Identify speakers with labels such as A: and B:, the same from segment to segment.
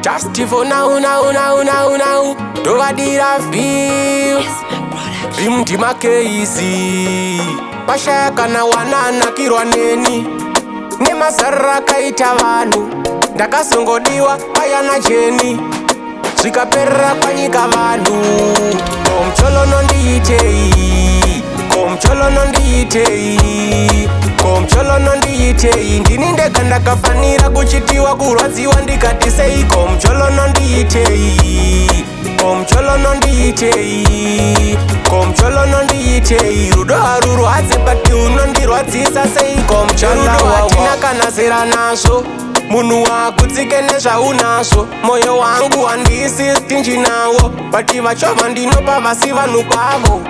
A: Just for now. Tovadira feel Jah Kayz Pashaka na wanana kirwaneni Nemasara kaita vanhu Ndakasongodiwa ayana jeni Zvikapera kwanyika vanhu Mjolo nondiitei Ndini ndega ndakafanira kuchitiwa kurwadziwa ndikati sei Mjolo nondiitei Rudo harurwadze but unondirwadzisa sei Rudo hatina kana zera nazvo munhu wakutsike nezvaunazvo moyo wangu handisi stinji nawo but vachova ndinopa vasi vanhu kwavo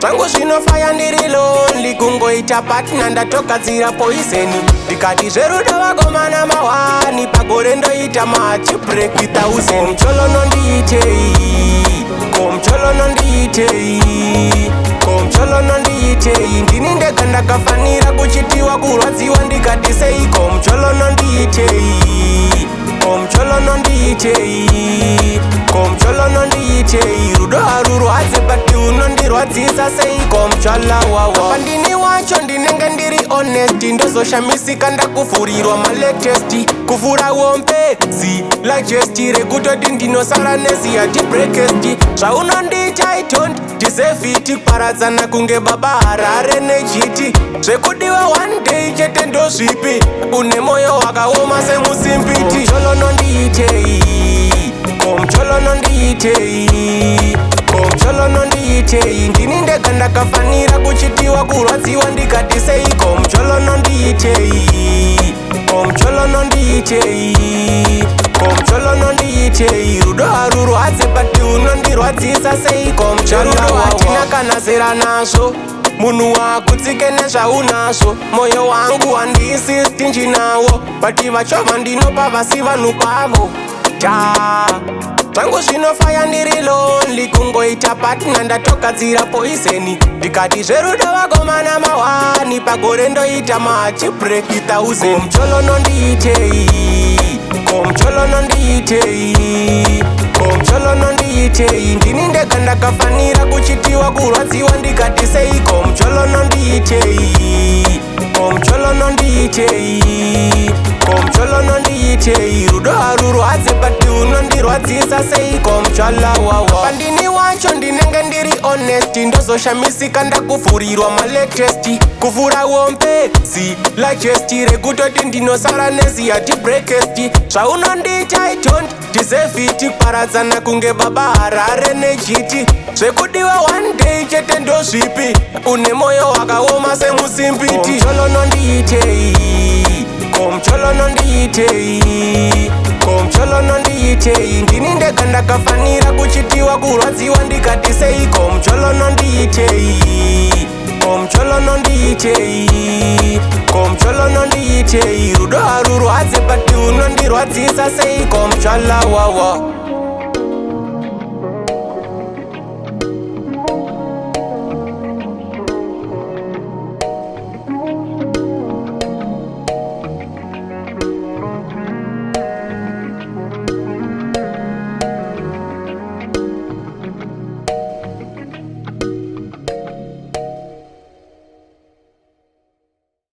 A: zvangu zvinofaya ndiri lonely kungoita partner ndatogadzira poiseni ndikati zverudo vakomana mahwani pagore ndoita machi break 1000 Mjolo nondiitei ndini ndega ndakafanira kuchitiwa kurwadziwa ndikati sei Mjolo nondiitei rudo harurwadze but unondirwadzisa sei Mjolo pandini wacho ndinenge ndiri honest ndozoshamisika ndakuvhurirwa malatesti kuvhura wombezi lajesti rekutoti ndinosara neziyati breakesti zvaunondiita I don't deserve it kuparadzana kunge baba Harare nejiti zvekudiwa one day chete ndozvipi une moyo wakaoma semusimbiti Mjolo nondiitei ndini ndega ndakafanira kuchitiwa kurwadziwa ndikati sei Mjolo nondiitei rudo harurwadze but unondirwadzisa sei Rudo hatina kana zera nazvo munhu wakutsike nezvaunazvo moyo wangu handisi stinji nawo but vachova ndinopa vasi vanhu kwavo zvangu zvinofaya ndiri lonely kungoita partner ndatogadzira poiseni ndikati zverudo vakomana mahwani pagore ndoita machi break 1000 Mjolo nondiitei ndini ndega ndakafanira kuchitiwa kurwadziwa ndikati sei Mjolo nondiitei rudo harurwadze but unondirwadzisa sei Mjolo pandini wacho ndinenge ndiri honest ndozoshamisika ndakuvhurirwa malatesti kuvhura wombezi lajesti rekutoti ndinosara neziyati breakesti zvaunondiita I don't deserve it kuparadzana kunge baba Harare nejiti zvekudiwa one day chete ndozvipi une moyo wakaoma semusimbiti Mjolo nondiitei ndini ndega ndakafanira kuchitiwa kurwadziwa ndikati sei Mjolo nondiitei rudo harurwadze but unondirwadzisa sei Mjolo